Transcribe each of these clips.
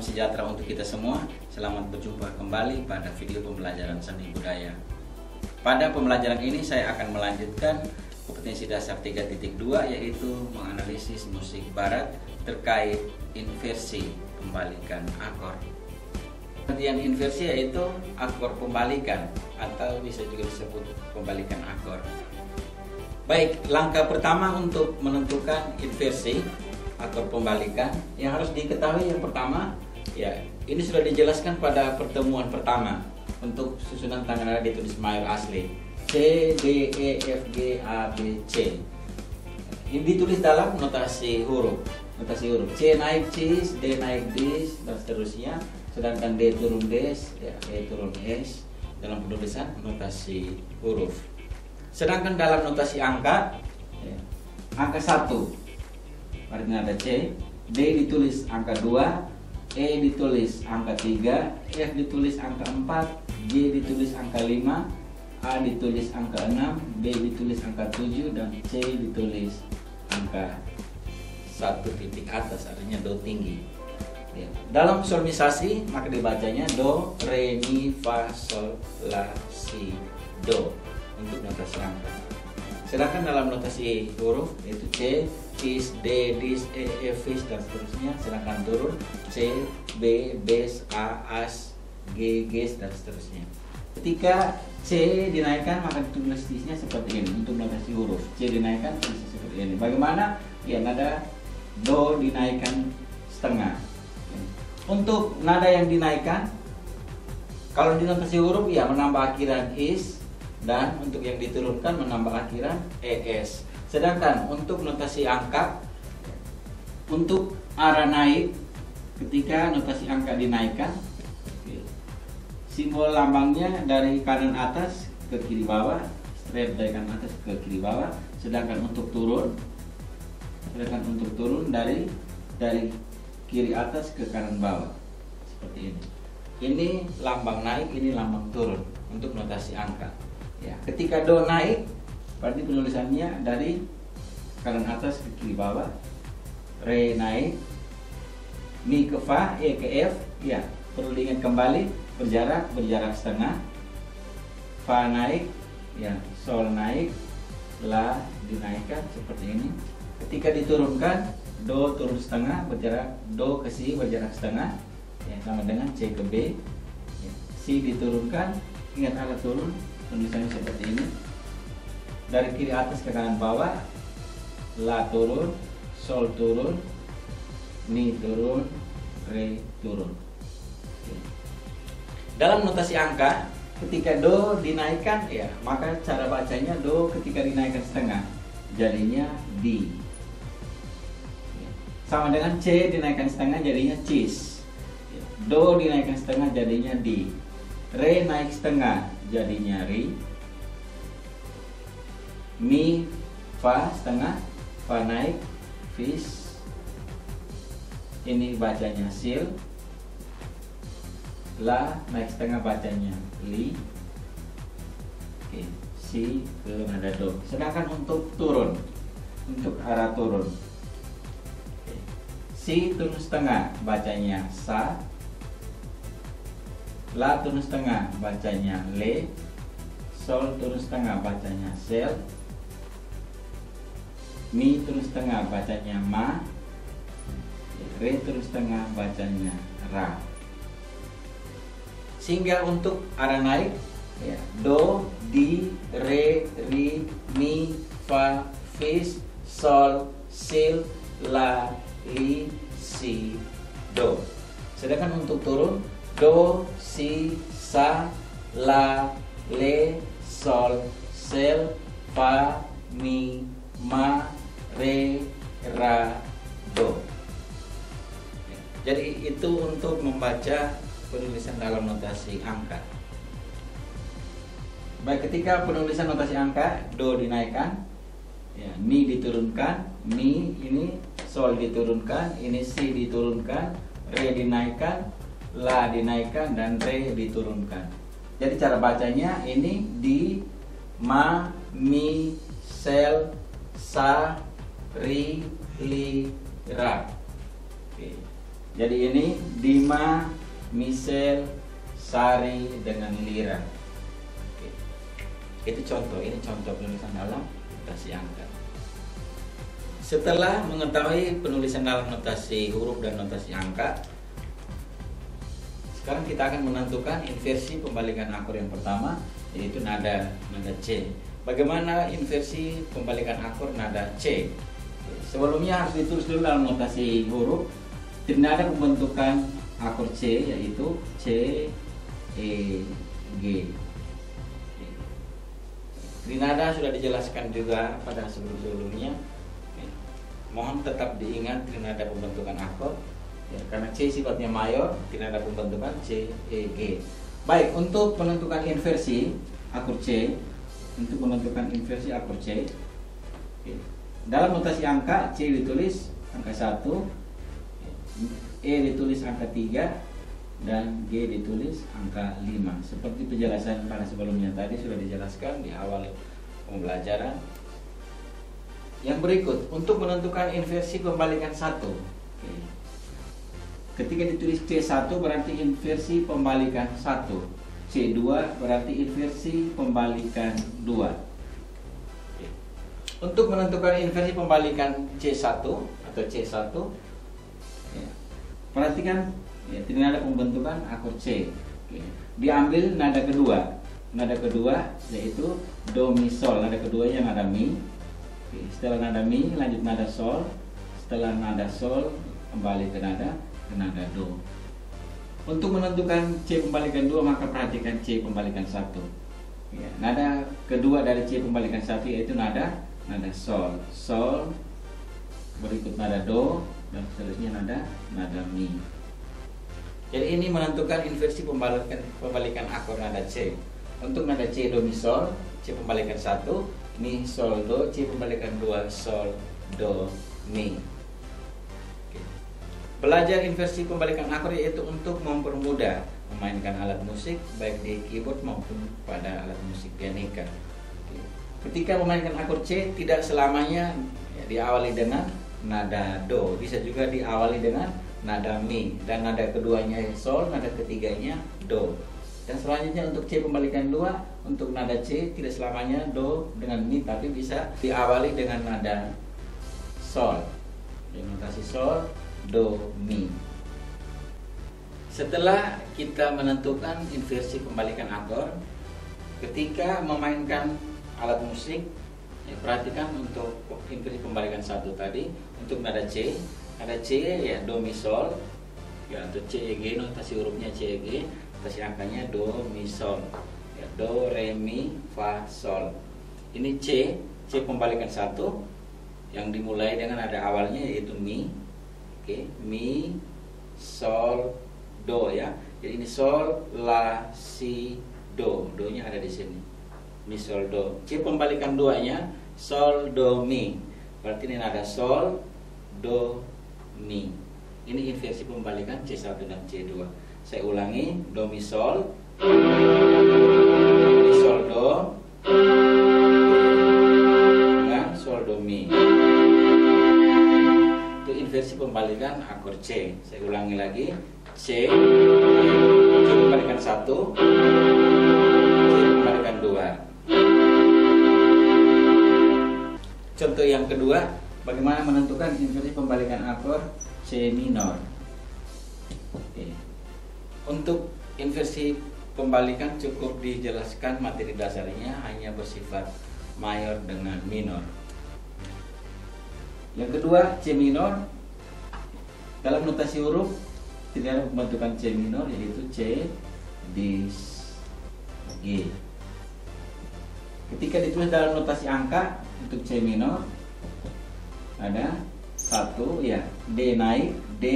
salam sejahtera untuk kita semua. Selamat berjumpa kembali pada video pembelajaran seni budaya. Pada pembelajaran ini saya akan melanjutkan kompetensi dasar 3.2, yaitu menganalisis musik barat terkait inversi pembalikan akor. Pengertian inversi yaitu akor pembalikan atau bisa juga disebut pembalikan akor. Baik, langkah pertama untuk menentukan inversi akor pembalikan yang harus diketahui yang pertama, ya ini sudah dijelaskan pada pertemuan pertama. Untuk susunan tangan nada ditulis mayor asli C, D, E, F, G, A, B, C. Ini ditulis dalam notasi huruf. C naik cis, D naik dis, dan seterusnya. Sedangkan D turun des, ya, E turun es dalam penulisan notasi huruf. Sedangkan dalam notasi angka, ya, angka 1 artinya ada C, D ditulis angka 2, E ditulis angka 3, F ditulis angka 4, G ditulis angka 5, A ditulis angka 6, B ditulis angka 7, dan C ditulis angka 1 titik atas, artinya do tinggi. Ya. Dalam solmisasi maka dibacanya do, re, mi, fa, sol, la, si, do untuk notasi angka. Sedangkan dalam notasi huruf yaitu C, cis, D, dis, E, F, fis, dan seterusnya. Sedangkan turun C, B, bes, A, as, G, ges, dan seterusnya. Ketika C dinaikkan maka tulisnya seperti ini untuk notasi huruf. C dinaikkan tulisnya seperti ini. Bagaimana? Ya, nada do dinaikkan setengah. Untuk nada yang dinaikkan, kalau di notasi huruf ya menambah akhiran is, dan untuk yang diturunkan menambah akhiran es. Sedangkan untuk notasi angka, untuk arah naik, ketika notasi angka dinaikkan, simbol lambangnya dari kanan atas ke kiri bawah, straight dari kanan atas ke kiri bawah. Sedangkan untuk turun dari kiri atas ke kanan bawah, seperti ini. Ini lambang naik, ini lambang turun untuk notasi angka. Ya, ketika do naik, berarti penulisannya dari kanan atas ke kiri bawah. Re naik, mi ke fa, e ke f. Ya, perlu diingat kembali, berjarak setengah. Fa naik, ya, sol naik, la dinaikkan seperti ini. Ketika diturunkan, do turun setengah, berjarak do ke si berjarak setengah, ya, sama dengan C ke B. Ya, si diturunkan, ingat alat turun, tulisannya seperti ini. Dari kiri atas ke kanan bawah, la turun, sol turun, mi turun, re turun. Oke. Dalam notasi angka, ketika do dinaikkan, ya maka cara bacanya do ketika dinaikkan setengah jadinya di. Sama dengan C dinaikkan setengah jadinya cis. Do dinaikkan setengah jadinya di. Re naik setengah jadinya ri. Mi, fa setengah, fa naik, fis. Ini bacanya sil. La naik setengah bacanya li. Oke, si ke nada do. Sedangkan untuk turun, untuk arah turun, si turun setengah bacanya sa. La turun setengah bacanya le. Sol turun setengah bacanya sel. Mi turun setengah bacanya ma. Re turun setengah bacanya ra. Sehingga untuk arah naik, ya, do, di, re, ri, mi, fa, fis, sol, sil, la, li, si, do. Sedangkan untuk turun, do, si, sa, la, le, sol, sel, fa, mi, ma, re, ra, do. Jadi itu untuk membaca penulisan dalam notasi angka. Baik, ketika penulisan notasi angka, do dinaikkan, ya, mi diturunkan, mi ini sol diturunkan, ini si diturunkan, re dinaikkan, la dinaikkan, dan re diturunkan. Jadi cara bacanya ini di, ma, mi, sel, sa, ri, li, ra. Oke. Jadi ini Dima, Michelle, Sari dengan Lira. Oke. Itu contoh, ini contoh penulisan dalam notasi angka. Setelah mengetahui penulisan dalam notasi huruf dan notasi angka, sekarang kita akan menentukan inversi pembalikan akor yang pertama, yaitu nada C. Bagaimana inversi pembalikan akor nada C? Sebelumnya harus ditulis dulu dalam notasi huruf trinada pembentukan akor C, yaitu C, E, G. Trinada sudah dijelaskan juga pada sebelum-sebelumnya. Mohon tetap diingat trinada pembentukan akor ya, karena C sifatnya mayor, trinada pembentukan C, E, G. Baik, untuk menentukan inversi akor C, dalam notasi angka C ditulis angka 1, E ditulis angka 3, dan G ditulis angka 5. Seperti penjelasan pada sebelumnya tadi sudah dijelaskan di awal pembelajaran. Yang berikut, untuk menentukan inversi pembalikan 1. Ketika ditulis C1 berarti inversi pembalikan 1. C2 berarti inversi pembalikan 2. Untuk menentukan inversi pembalikan C1 atau C1, ya, perhatikan ya, trinada pembentukan akor C. Diambil nada kedua. Nada kedua yaitu do mi sol. Nada keduanya nada mi. Setelah nada mi lanjut nada sol. Setelah nada sol kembali ke nada do. Untuk menentukan C pembalikan 2 maka perhatikan C pembalikan 1. Ya, nada kedua dari C pembalikan 1 yaitu nada sol. Sol berikut nada do dan seterusnya nada mi. Jadi ini menentukan inversi pembalikan akor nada C. Untuk nada C do mi sol, C pembalikan 1, mi sol do, C pembalikan 2, sol do mi. Oke. Belajar inversi pembalikan akor yaitu untuk mempermudah memainkan alat musik baik di keyboard maupun pada alat musik pianika. Oke. Ketika memainkan akor C tidak selamanya ya, diawali dengan nada do, bisa juga diawali dengan nada mi, dan nada keduanya sol, nada ketiganya do. Dan selanjutnya untuk C pembalikan 2, untuk nada C tidak selamanya do dengan mi, tapi bisa diawali dengan nada sol. Jadi notasi sol, do, mi. Setelah kita menentukan inversi pembalikan akor, ketika memainkan alat musik, ya, perhatikan untuk inversi pembalikan 1 tadi, untuk nada C ya do mi sol, ya untuk C E G, notasi hurufnya C E G, notasi angkanya do mi sol, ya, do re mi fa sol. Ini C pembalikan 1 yang dimulai dengan nada awalnya yaitu mi. Oke, mi sol do ya. Jadi ini sol la si do, do-nya ada di sini. Mi sol do. C pembalikan 2-nya sol do mi. Berarti ini nada sol do mi. Ini inversi pembalikan C1 dan C2. Saya ulangi, do mi sol do dengan sol do mi. Itu inversi pembalikan akor C. Saya ulangi lagi, C pembalikan 1, C pembalikan 2. Contoh yang kedua, bagaimana menentukan inversi pembalikan akor C minor. Oke. Untuk inversi pembalikan cukup dijelaskan materi dasarnya hanya bersifat mayor dengan minor. Yang kedua, C minor. Dalam notasi huruf tidak ada pembentukan C minor yaitu C dis G. Ketika ditulis dalam notasi angka untuk C minor ada 1 ya, D naik, D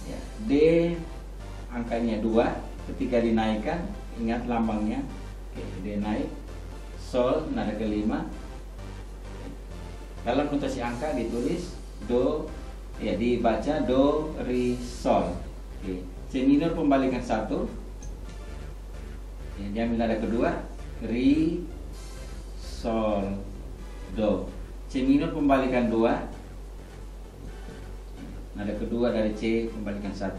ya, D angkanya 2, ketika dinaikkan ingat lambangnya. Oke, D naik, sol nada kelima. Dalam notasi angka ditulis do ya, dibaca do ri sol. Oke. C minor pembalikan 1 ya, diambil nada kedua ri sol do. C minor pembalikan 2 Nada kedua dari C kembalikan 1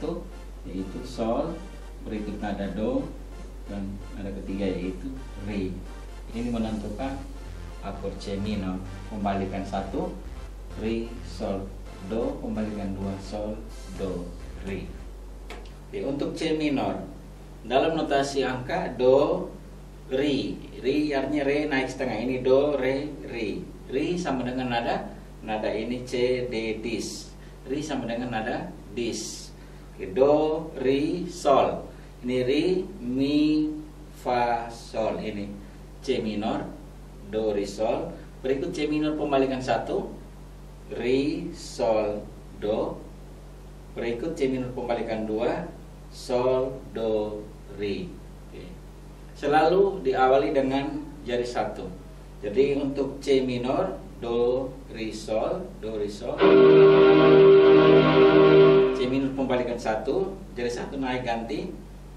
yaitu Sol, berikut nada Do, dan nada ketiga yaitu Re. Ini menentukan akord C minor, kembalikan 1 Re, Sol, Do, kembalikan 2 Sol, Do, Re. Oke, untuk C minor dalam notasi angka Do, Re. Re artinya Re naik setengah, ini Do, Re, Re. Re sama dengan nada ini C, D, dis. Re sama dengan nada dis. Oke, Do, Re, Sol. Ini Re, Mi, Fa, Sol. Ini C minor, Do, Re, Sol. Berikut C minor pembalikan 1 Re, Sol, Do. Berikut C minor pembalikan 2 Sol, Do, Re. Oke. Selalu diawali dengan jari 1. Jadi untuk C minor Do, Re, Sol, Do, Re, Sol. C minor pembalikan 1, jari 1 naik ganti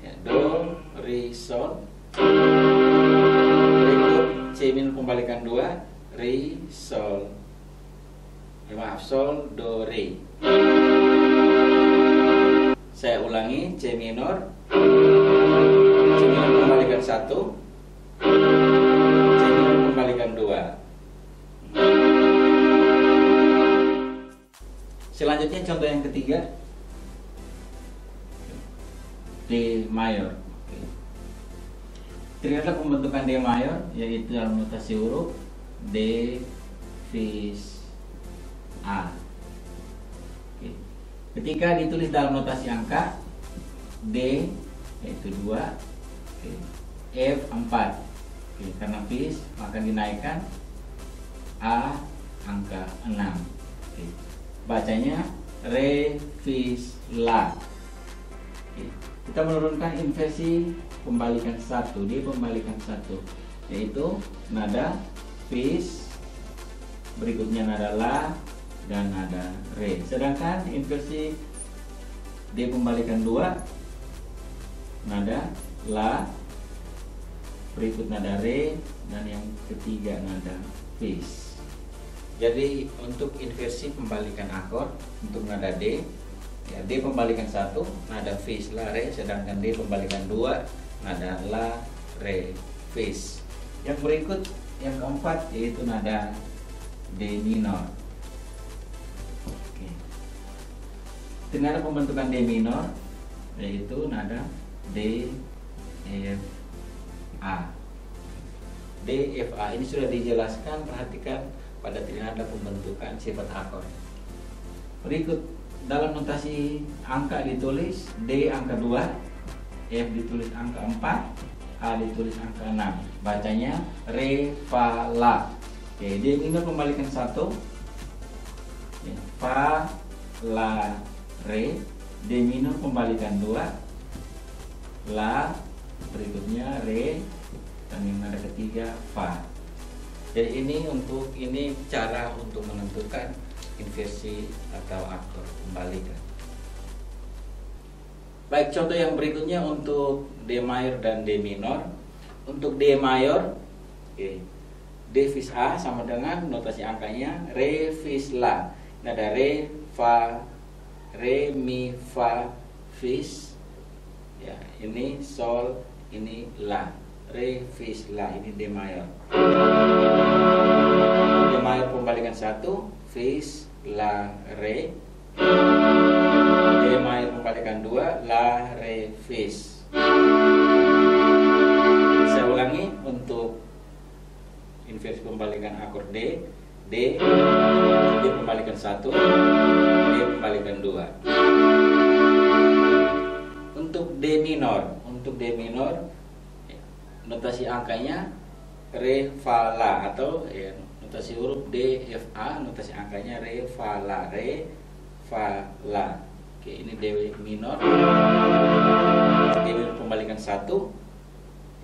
ya, Do, Re, Sol. Berikut C minor pembalikan 2 Re, Sol. Maaf, Sol, Do, Re. Saya ulangi, C minor pembalikan 1, C minor pembalikan 2. Selanjutnya contoh yang ketiga, D mayor. Ternyata pembentukan D mayor yaitu dalam notasi huruf D, fis, A. Ketika ditulis dalam notasi angka D yaitu 2, F 4. Karena fis maka dinaikkan A angka 6. Bacanya Re, fis, La. Kita menurunkan inversi pembalikan 1, D pembalikan 1 yaitu nada fis, berikutnya nada La, dan nada Re. Sedangkan inversi D pembalikan 2 nada La, berikut nada Re, dan yang ketiga nada fis. Jadi untuk inversi pembalikan akord untuk nada D ya, D pembalikan 1 nada fis, La, Re, sedangkan D pembalikan 2 nada La, Re, fis. Yang berikut yang keempat yaitu nada D minor. Nada pembentukan D minor yaitu nada D, F, A. D, F, A ini sudah dijelaskan, perhatikan pada trinada pembentukan sifat akord. Berikut dalam notasi angka ditulis D angka 2, F ditulis angka 4, A ditulis angka 6. Bacanya Re, Fa, La. Oke, D minor pembalikan 1 ya, Fa, La, Re. D minor pembalikan 2 La, berikutnya Re, dan yang nada ketiga Fa. Jadi ini cara untuk menentukan inversi atau akord pembalikan. Baik, contoh yang berikutnya untuk D mayor dan D minor. Untuk D mayor, D fis A sama dengan notasi angkanya Re, fis, La. Nada Re, Fa, Re, Mi, Fa, fis. Ya, ini Sol, ini La. Re, fis, La, ini D mayor. D mayor pembalikan 1 fis, La, Re. D mayor pembalikan 2 La, Re, fis. Saya ulangi untuk inversi pembalikan akord D. D pembalikan 1, D pembalikan 2. Untuk D minor, notasi angkanya Re, Fa, La, atau ya, notasi huruf D, F, A, notasi angkanya Re, Fa, La, Re, Fa, La. Oke, ini D minor. D minor pembalikan 1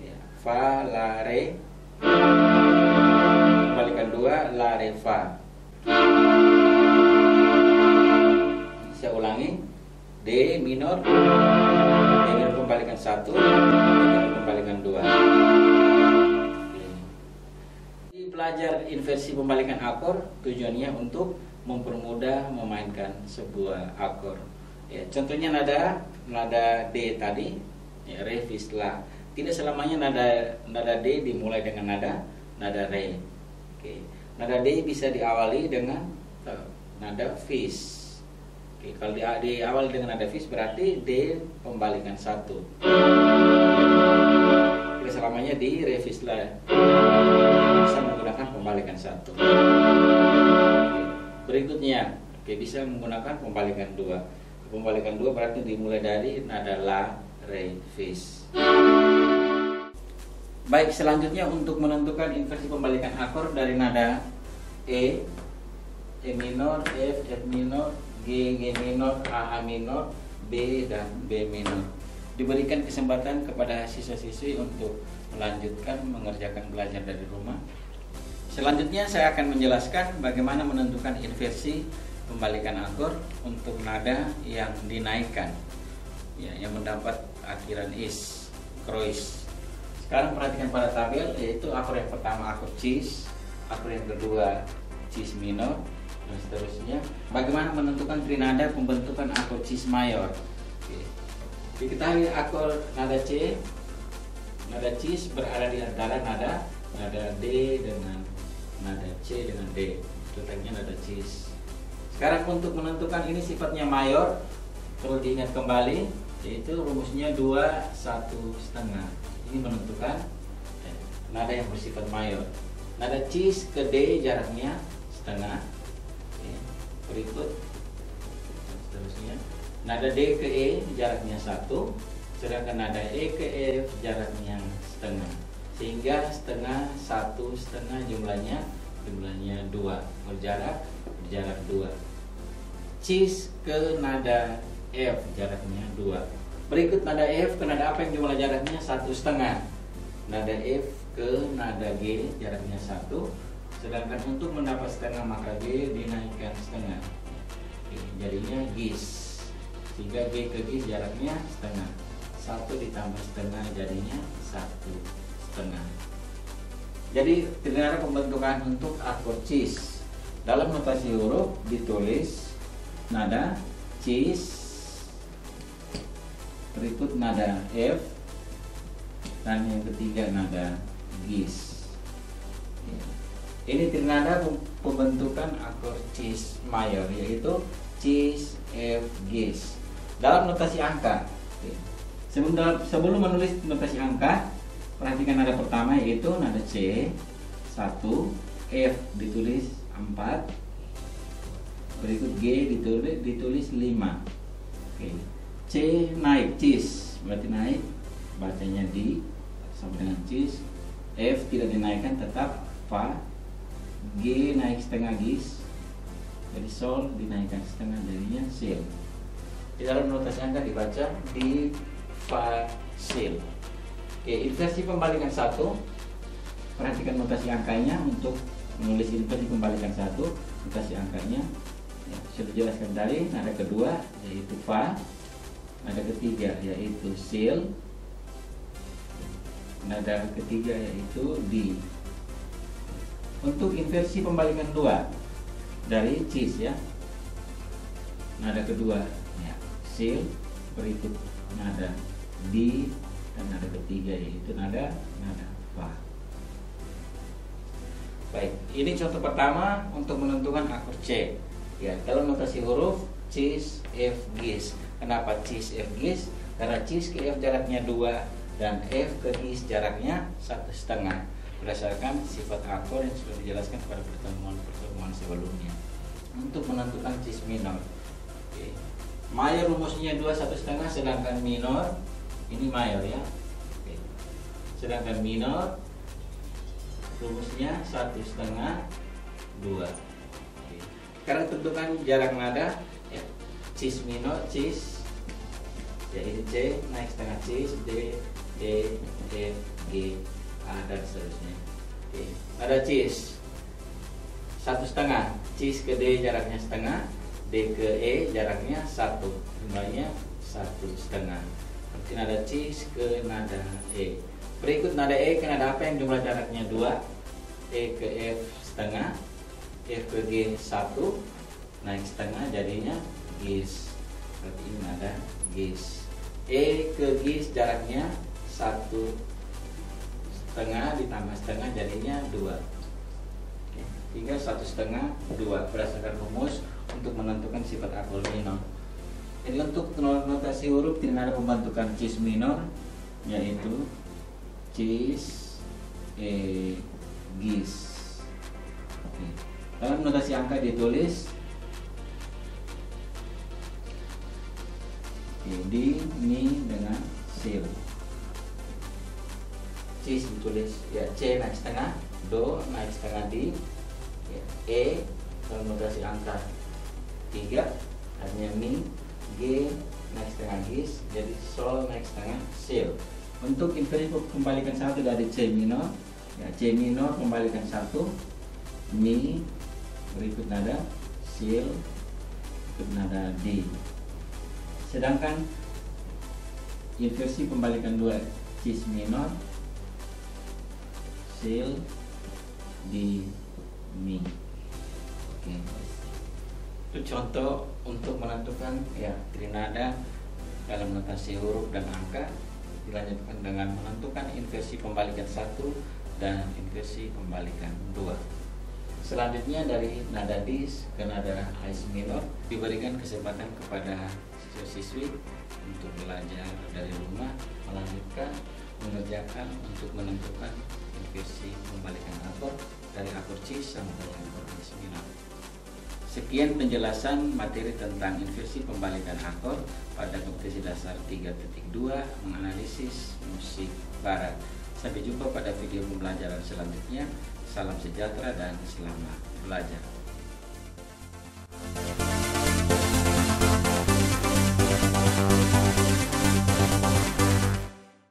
ya, Fa, La, Re. Pembalikan 2 La, Re, Fa. Saya ulangi, D minor, D minor pembalikan 1, D minor pembalikan 2. belajar inversi pembalikan akor tujuannya untuk mempermudah memainkan sebuah akor. Ya, contohnya nada D tadi, ya, re fis la. Tidak selamanya nada D dimulai dengan nada re. Oke. Nada D bisa diawali dengan nada fis. Oke, kalau diawali dengan nada fis berarti D pembalikan 1. Tidak selamanya di re fis la bisa menggunakan pembalikan 1. Berikutnya, bisa menggunakan pembalikan 2. Pembalikan 2 berarti dimulai dari nada la, re, fis. Baik, selanjutnya untuk menentukan inversi pembalikan akor dari nada E minor, F minor, G minor, A minor, B dan B minor. Diberikan kesempatan kepada siswa-siswi untuk melanjutkan mengerjakan belajar dari rumah. Selanjutnya saya akan menjelaskan bagaimana menentukan inversi pembalikan akor untuk nada yang dinaikkan, ya, yang mendapat akhiran is, krois. Sekarang perhatikan pada tabel, yaitu akor yang pertama akor cis, akor yang kedua cis minor, dan seterusnya. Bagaimana menentukan trinada pembentukan akor cis mayor? Diketahui akor nada C, nada cis berada di antara nada D dengan nada C dengan D, letaknya nada cis. Sekarang untuk menentukan ini sifatnya mayor, perlu diingat kembali, yaitu rumusnya 2, 1/2. Ini menentukan nada yang bersifat mayor. Nada cis ke D jaraknya setengah. Berikut seterusnya. Nada D ke E jaraknya 1, sedangkan nada E ke F jaraknya setengah. Sehingga setengah, 1/2 jumlahnya 2, berjarak 2. Cis ke nada F jaraknya 2. Berikut nada F ke nada apa yang jumlah jaraknya 1/2. Nada F ke nada G jaraknya 1. Sedangkan untuk mendapat setengah maka G dinaikkan setengah. Jadinya gis. Sehingga G ke gis jaraknya setengah. 1 ditambah setengah jadinya 1/2. Jadi trinada pembentukan untuk akor cis. Dalam notasi huruf ditulis nada cis, berikut nada F, dan yang ketiga nada gis. Ini trinada pembentukan akor cis mayor, yaitu cis, F, gis. Dalam notasi angka, sebelum menulis notasi angka, perhatikan nada pertama yaitu nada C 1, F ditulis 4, berikut G ditulis 5. Oke. C naik cis, berarti naik, bacanya di sama dengan cis. F tidak dinaikkan, tetap fa. G naik setengah gis, jadi sol dinaikkan setengah jadinya sil. Di dalam notasi angka dibaca di fa sil. Oke, inversi pembalikan 1. Perhatikan notasi angkanya untuk menulis inversi pembalikan 1. Notasi angkanya ya, sudah jelaskan tadi. Nada kedua yaitu fa, nada ketiga yaitu sil, nada ketiga yaitu di. Untuk inversi pembalikan 2 dari cis, ya, nada kedua ya, sil, berikut nada di, dan nada ketiga yaitu nada fa. Baik, ini contoh pertama untuk menentukan akor C. Ya, dalam notasi huruf cis, F, gis. Kenapa cis, F, gis? Karena cis ke F jaraknya 2 dan F ke gis jaraknya 1/2. Berdasarkan sifat akor yang sudah dijelaskan pada pertemuan sebelumnya. Untuk menentukan cis minor, mayor rumusnya 2, 1/2, sedangkan minor ini mayor, ya. Sedangkan minor rumusnya 1/2, 2. Sekarang tentukan jarak nada, ya. Cis minor, cis, yaitu C naik setengah cis, D, E, F, G, A, dan seterusnya. Nada cis 1/2, cis ke D jaraknya setengah, D ke E jaraknya 1, jumlahnya 1/2. Berarti nada cis ke nada E. Berikut nada E ke nada apa yang jumlah jaraknya 2? E ke F setengah, F ke G 1, naik setengah jadinya gis. Berarti ini nada gis. E ke gis jaraknya 1 setengah ditambah setengah jadinya 2. Tinggal 1 setengah 2 berdasarkan rumus untuk menentukan sifat akord minor. Jadi untuk notasi huruf tidak ada pembentukan cis minor, yaitu cis gis. Oke. Dalam notasi angka ditulis di mi dengan sil. Cis ditulis ya C naik setengah, do naik setengah di, ya, E dalam notasi angka 3 artinya mi, G naik setengah gis, jadi sol naik setengah sil. Untuk inversi kembalikan 1 dari C minor, ya C minor kembalikan 1, mi berikut nada sil berikut nada D. Sedangkan inversi kembalikan 2 cis minor, sil di mi. Oke. Itu contoh untuk menentukan ya trinada dalam notasi huruf dan angka. Dilanjutkan dengan menentukan inversi pembalikan 1 dan inversi pembalikan 2. Selanjutnya dari nada dis ke nada ais minor diberikan kesempatan kepada siswa-siswi untuk belajar dari rumah, melanjutkan mengerjakan untuk menentukan inversi pembalikan akord dari akord cis sampai akord ais minor. Sekian penjelasan materi tentang inversi pembalikan akord pada kompetensi dasar 3.2 menganalisis musik barat. Sampai jumpa pada video pembelajaran selanjutnya. Salam sejahtera dan selamat belajar.